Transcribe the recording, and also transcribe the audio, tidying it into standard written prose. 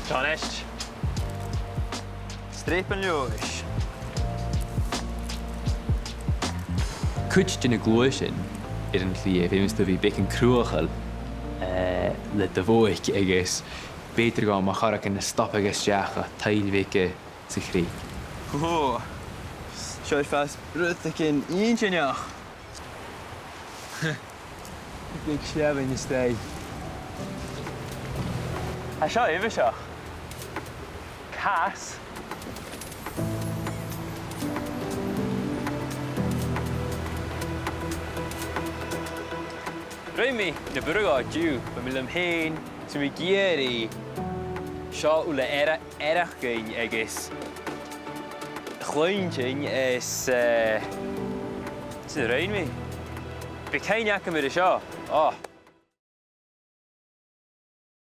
Coinneach. Sreap an leis. Cuid den na glóis sin ar an chliaomh éimeas do bhí bec an cruachal le do bhóic agus béidir go má charach in na stop agus deacha tailmhéice sa chríoch. Oh, seo fast brutach in Coinneach. Big sleab in the stay. I seo ifhe seo. Cas. Roimi na burga dú ba mi lemhéin sa mi géirí seo ula erachgain agus chláintin is roimi. Be Coinneach am seo. Oh.